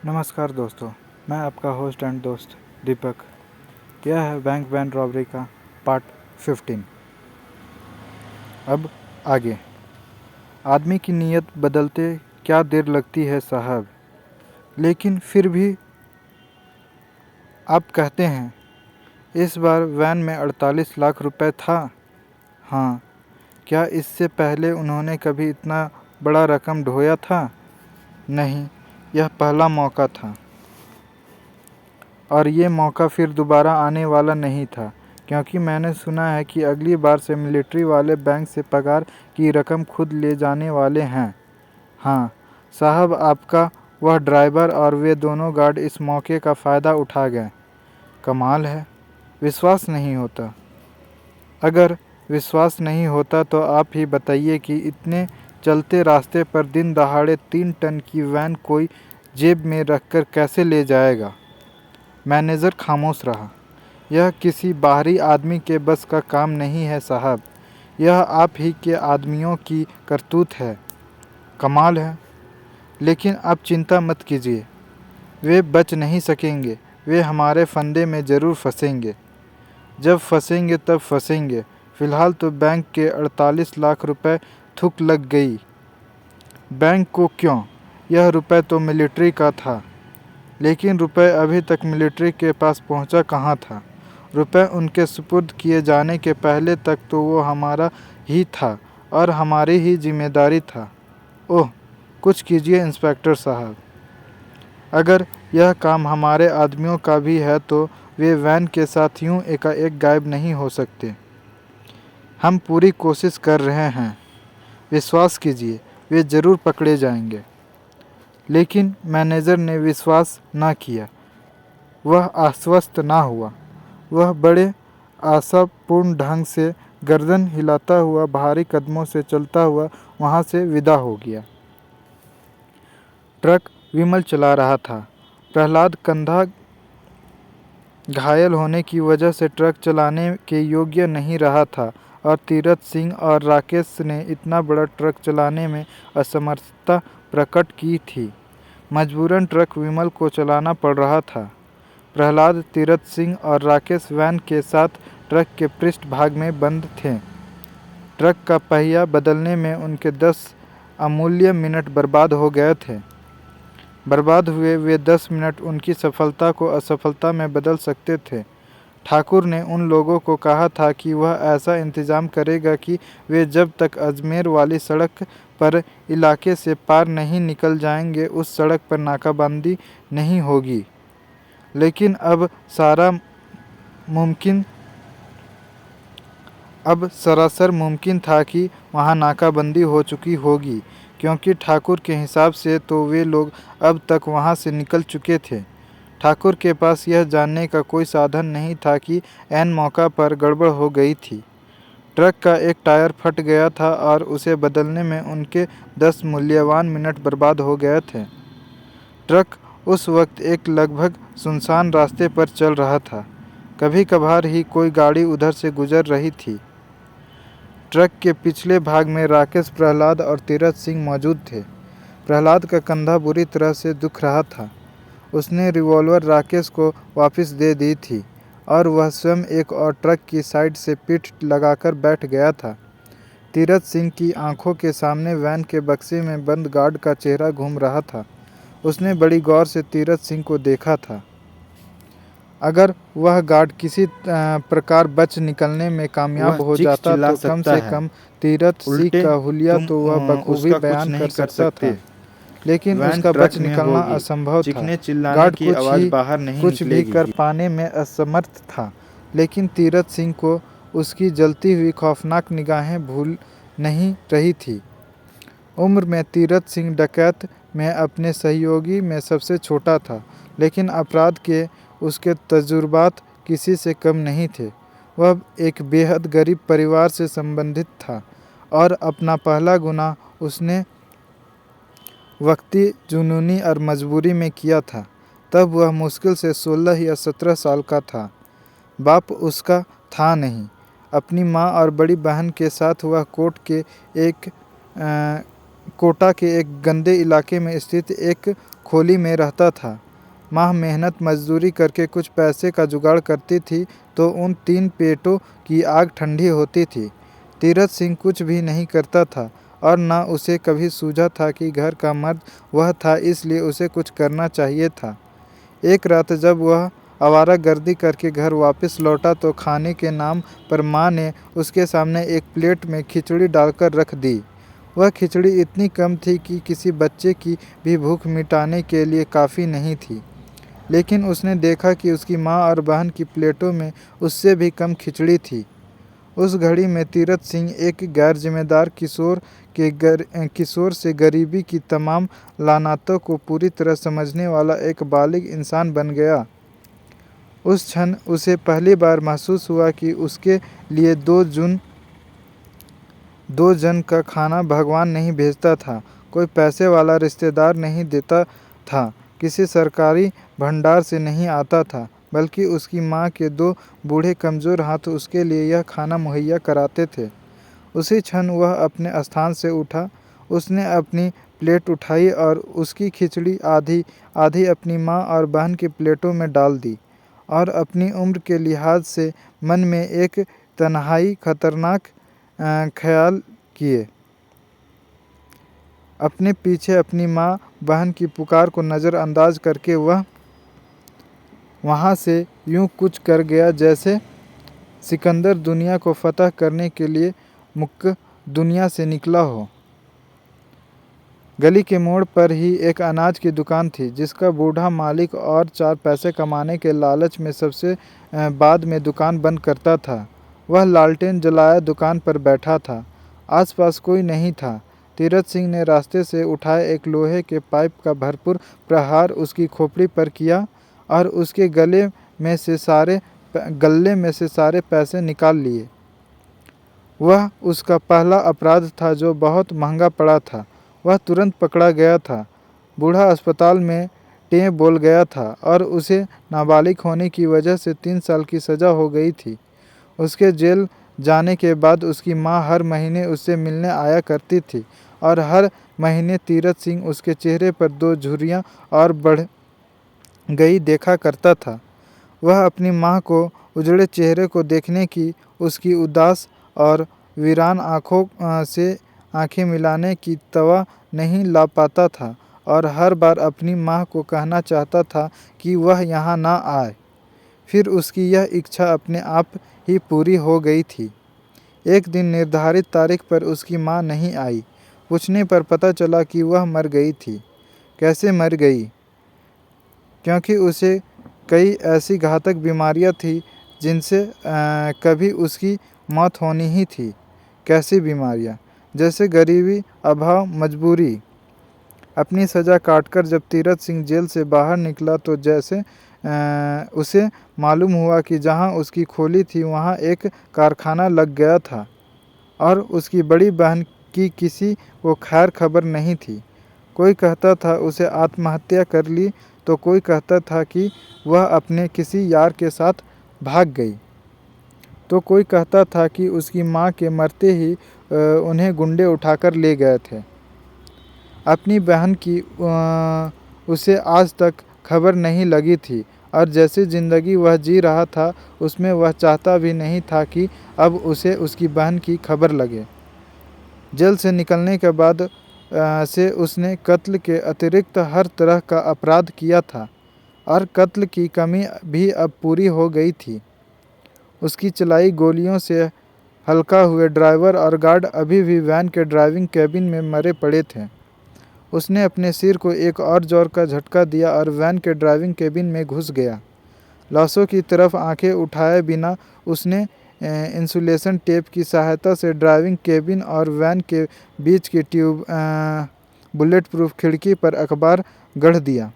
नमस्कार दोस्तों, मैं आपका होस्ट एंड दोस्त दीपक। यह है बैंक वैन रॉबरी का पार्ट 15। अब आगे। आदमी की नीयत बदलते क्या देर लगती है साहब, लेकिन फिर भी आप कहते हैं इस बार वैन में 48 लाख रुपए था। हाँ, क्या इससे पहले उन्होंने कभी इतना बड़ा रकम ढोया था? नहीं, यह पहला मौका था और ये मौका फिर दोबारा आने वाला नहीं था, क्योंकि मैंने सुना है कि अगली बार से मिलिट्री वाले बैंक से पगार की रकम खुद ले जाने वाले हैं। हाँ साहब, आपका वह ड्राइवर और वे दोनों गार्ड इस मौके का फ़ायदा उठा गए। कमाल है, विश्वास नहीं होता। अगर विश्वास नहीं होता तो आप ही बताइए कि इतने चलते रास्ते पर दिन दहाड़े 3 टन की वैन कोई जेब में रखकर कैसे ले जाएगा? मैनेजर खामोश रहा। यह किसी बाहरी आदमी के बस का काम नहीं है साहब, यह आप ही के आदमियों की करतूत है। कमाल है, लेकिन आप चिंता मत कीजिए, वे बच नहीं सकेंगे। वे हमारे फंदे में ज़रूर फंसेंगे। जब फंसेंगे तब फंसेंगे। फ़िलहाल तो बैंक के 48 लाख रुपए थूक लग गई। बैंक को क्यों, यह रुपए तो मिलिट्री का था। लेकिन रुपए अभी तक मिलिट्री के पास पहुंचा कहाँ था? रुपए उनके सुपुर्द किए जाने के पहले तक तो वो हमारा ही था और हमारी ही जिम्मेदारी था। ओह, कुछ कीजिए इंस्पेक्टर साहब। अगर यह काम हमारे आदमियों का भी है तो वे वैन के साथ यूं एकाएक गायब नहीं हो सकते। हम पूरी कोशिश कर रहे हैं, विश्वास कीजिए, वे ज़रूर पकड़े जाएंगे। लेकिन मैनेजर ने विश्वास न किया। वह आश्वस्त ना हुआ। वह बड़े आशापूर्ण ढंग से गर्दन हिलाता हुआ भारी कदमों से चलता हुआ वहाँ से विदा हो गया। ट्रक विमल चला रहा था। प्रहलाद कंधा घायल होने की वजह से ट्रक चलाने के योग्य नहीं रहा था और तीरथ सिंह और राकेश ने इतना बड़ा ट्रक चलाने में असमर्थता प्रकट की थी। मजबूरन ट्रक विमल को चलाना पड़ रहा था। प्रहलाद, तीरथ सिंह और राकेश वैन के साथ ट्रक के पृष्ठभाग में बंद थे। ट्रक का पहिया बदलने में उनके 10 अमूल्य मिनट बर्बाद हो गए थे। बर्बाद हुए वे 10 मिनट उनकी सफलता को असफलता में बदल सकते थे। ठाकुर ने उन लोगों को कहा था कि वह ऐसा इंतजाम करेगा कि वे जब तक अजमेर वाली सड़क पर इलाके से पार नहीं निकल जाएंगे उस सड़क पर नाकाबंदी नहीं होगी। लेकिन अब सरासर मुमकिन था कि वहां नाकाबंदी हो चुकी होगी, क्योंकि ठाकुर के हिसाब से तो वे लोग अब तक वहां से निकल चुके थे। ठाकुर के पास यह जानने का कोई साधन नहीं था कि ऐन मौका पर गड़बड़ हो गई थी। ट्रक का एक टायर फट गया था और उसे बदलने में उनके 10 मूल्यवान मिनट बर्बाद हो गए थे। ट्रक उस वक्त एक लगभग सुनसान रास्ते पर चल रहा था। कभी कभार ही कोई गाड़ी उधर से गुजर रही थी। ट्रक के पिछले भाग में राकेश, प्रहलाद और तीरथ सिंह मौजूद थे। प्रहलाद का कंधा बुरी तरह से दुख रहा था। उसने रिवॉल्वर राकेश को वापस दे दी थी और वह स्वयं एक और ट्रक की साइड से पीठ लगाकर बैठ गया था। तीरथ सिंह की आंखों के सामने वैन के बक्से में बंद गार्ड का चेहरा घूम रहा था। उसने बड़ी गौर से तीरथ सिंह को देखा था। अगर वह गार्ड किसी प्रकार बच निकलने में कामयाब हो जाता तो कम से कम तीरथ सिंह का हुलिया तो वह बखूबी बयान कर सकता था। लेकिन उसका बच निकलना असंभव था। गार्ड कुछ भी कर पाने में असमर्थ था। लेकिन तीरथ सिंह को उसकी जलती हुई खौफनाक निगाहें भूल नहीं रही थी। उम्र में तीरथ सिंह डकैत में अपने सहयोगी में सबसे छोटा था, लेकिन अपराध के उसके तजुर्बात किसी से कम नहीं थे। वह एक बेहद गरीब परिवार से संबंधित था और अपना पहला गुनाह उसने वक्ती जुनूनी और मजबूरी में किया था। तब वह मुश्किल से 16 या 17 साल का था। बाप उसका था नहीं। अपनी माँ और बड़ी बहन के साथ वह कोटा के एक गंदे इलाके में स्थित एक खोली में रहता था। माँ मेहनत मजदूरी करके कुछ पैसे का जुगाड़ करती थी तो उन 3 पेटों की आग ठंडी होती थी। तीरथ सिंह कुछ भी नहीं करता था और न उसे कभी सूझा था कि घर का मर्द वह था, इसलिए उसे कुछ करना चाहिए था। एक रात जब वह आवारागर्दी करके घर वापस लौटा तो खाने के नाम पर माँ ने उसके सामने एक प्लेट में खिचड़ी डालकर रख दी। वह खिचड़ी इतनी कम थी कि किसी बच्चे की भी भूख मिटाने के लिए काफ़ी नहीं थी, लेकिन उसने देखा कि उसकी माँ और बहन की प्लेटों में उससे भी कम खिचड़ी थी। उस घड़ी में तीरथ सिंह एक गैर जिम्मेदार किशोर से गरीबी की तमाम लानतों को पूरी तरह समझने वाला एक बालिग इंसान बन गया। उस क्षण उसे पहली बार महसूस हुआ कि उसके लिए दो जन का खाना भगवान नहीं भेजता था, कोई पैसे वाला रिश्तेदार नहीं देता था, किसी सरकारी भंडार से नहीं आता था, बल्कि उसकी माँ के 2 बूढ़े कमज़ोर हाथ उसके लिए यह खाना मुहैया कराते थे। उसी क्षण वह अपने स्थान से उठा। उसने अपनी प्लेट उठाई और उसकी खिचड़ी आधी आधी अपनी माँ और बहन की प्लेटों में डाल दी और अपनी उम्र के लिहाज से मन में एक तन्हाई खतरनाक ख्याल किए। अपने पीछे अपनी माँ बहन की पुकार को नज़रअंदाज करके वह वहाँ से यूँ कुछ कर गया जैसे सिकंदर दुनिया को फतह करने के लिए मुक्क दुनिया से निकला हो। गली के मोड़ पर ही एक अनाज की दुकान थी, जिसका बूढ़ा मालिक और 4 पैसे कमाने के लालच में सबसे बाद में दुकान बंद करता था। वह लालटेन जलाया दुकान पर बैठा था। आसपास कोई नहीं था। तीरथ सिंह ने रास्ते से उठाए एक लोहे के पाइप का भरपूर प्रहार उसकी खोपड़ी पर किया और उसके गले में से सारे पैसे निकाल लिए। वह उसका पहला अपराध था जो बहुत महंगा पड़ा था। वह तुरंत पकड़ा गया था। बूढ़ा अस्पताल में टें बोल गया था और उसे नाबालिग होने की वजह से 3 साल की सज़ा हो गई थी। उसके जेल जाने के बाद उसकी माँ हर महीने उससे मिलने आया करती थी और हर महीने तीरथ सिंह उसके चेहरे पर 2 झुर्रियाँ और बढ़ गई देखा करता था। वह अपनी माँ को उजड़े चेहरे को देखने की उसकी उदास और वीरान आँखों से आँखें मिलाने की तवा नहीं ला पाता था और हर बार अपनी माँ को कहना चाहता था कि वह यहाँ ना आए। फिर उसकी यह इच्छा अपने आप ही पूरी हो गई थी। एक दिन निर्धारित तारीख पर उसकी माँ नहीं आई। पूछने पर पता चला कि वह मर गई थी। कैसे मर गई? क्योंकि उसे कई ऐसी घातक बीमारियां थी जिनसे कभी उसकी मौत होनी ही थी। कैसी बीमारियां? जैसे गरीबी, अभाव, मजबूरी। अपनी सज़ा काटकर जब तीरथ सिंह जेल से बाहर निकला तो जैसे उसे मालूम हुआ कि जहां उसकी खोली थी वहां एक कारखाना लग गया था और उसकी बड़ी बहन की किसी को खैर खबर नहीं थी। कोई कहता था उसे आत्महत्या कर ली तो कोई कहता था कि वह अपने किसी यार के साथ भाग गई, तो कोई कहता था कि उसकी माँ के मरते ही उन्हें गुंडे उठाकर ले गए थे। अपनी बहन की उसे आज तक खबर नहीं लगी थी और जैसी ज़िंदगी वह जी रहा था उसमें वह चाहता भी नहीं था कि अब उसे उसकी बहन की खबर लगे। जेल से निकलने के बाद से उसने कत्ल के अतिरिक्त हर तरह का अपराध किया था और कत्ल की कमी भी अब पूरी हो गई थी। उसकी चलाई गोलियों से हल्का हुए ड्राइवर और गार्ड अभी भी वैन के ड्राइविंग कैबिन में मरे पड़े थे। उसने अपने सिर को एक और जोर का झटका दिया और वैन के ड्राइविंग कैबिन में घुस गया। लाशों की तरफ आंखें उठाए बिना उसने इंसुलेशन टेप की सहायता से ड्राइविंग कैबिन और वैन के बीच की बुलेट प्रूफ खिड़की पर अखबार गढ़ दिया।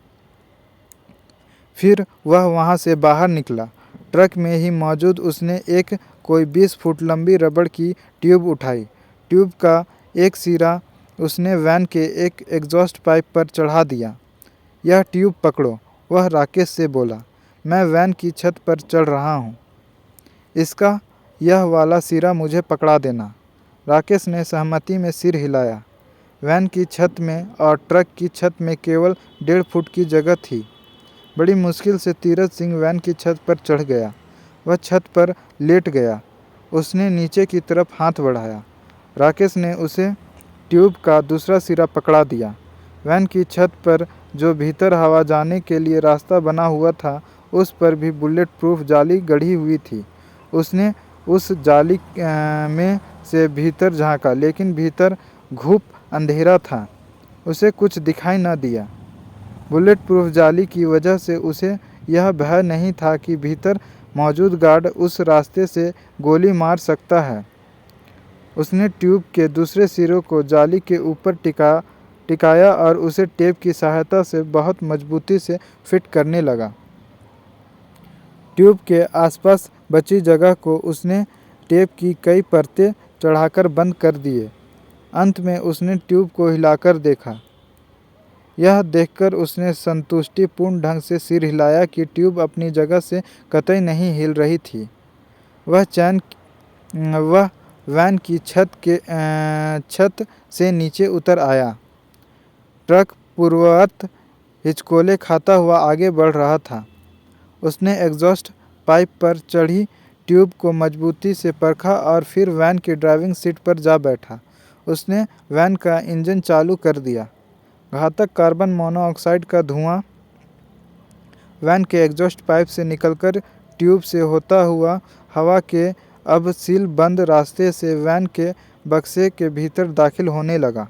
फिर वह वहां से बाहर निकला। ट्रक में ही मौजूद उसने एक कोई 20 फुट लंबी रबड़ की ट्यूब उठाई। ट्यूब का एक सिरा उसने वैन के एक एग्जॉस्ट पाइप पर चढ़ा दिया। यह ट्यूब पकड़ो, वह राकेश से बोला। मैं वैन की छत पर चढ़ रहा हूँ। इसका यह वाला सिरा मुझे पकड़ा देना। राकेश ने सहमति में सिर हिलाया। वैन की छत में और ट्रक की छत में केवल 1.5 फुट की जगह थी। बड़ी मुश्किल से तीरथ सिंह वैन की छत पर चढ़ गया। वह छत पर लेट गया। उसने नीचे की तरफ हाथ बढ़ाया। राकेश ने उसे ट्यूब का दूसरा सिरा पकड़ा दिया। वैन की छत पर जो भीतर हवा जाने के लिए रास्ता बना हुआ था, उस पर भी बुलेट प्रूफ जाली गढ़ी हुई थी। उसने उस जाली में से भीतर झांका, लेकिन भीतर घुप अंधेरा था। उसे कुछ दिखाई न दिया। बुलेट प्रूफ जाली की वजह से उसे यह भय नहीं था कि भीतर मौजूद गार्ड उस रास्ते से गोली मार सकता है। उसने ट्यूब के दूसरे सिरे को जाली के ऊपर टिकाया और उसे टेप की सहायता से बहुत मजबूती से फिट करने लगा। ट्यूब के आसपास बची जगह को उसने टेप की कई परतें चढ़ाकर बंद कर दिए। अंत में उसने ट्यूब को हिलाकर देखा। यह देखकर उसने संतुष्टिपूर्ण ढंग से सिर हिलाया कि ट्यूब अपनी जगह से कतई नहीं हिल रही थी। वह वैन की छत से नीचे उतर आया। ट्रक पूर्ववत हिचकोले खाता हुआ आगे बढ़ रहा था। उसने एग्जॉस्ट पाइप पर चढ़ी ट्यूब को मजबूती से परखा और फिर वैन की ड्राइविंग सीट पर जा बैठा। उसने वैन का इंजन चालू कर दिया। घातक कार्बन मोनोऑक्साइड का धुआं वैन के एग्जॉस्ट पाइप से निकलकर ट्यूब से होता हुआ हवा के अब सील बंद रास्ते से वैन के बक्से के भीतर दाखिल होने लगा।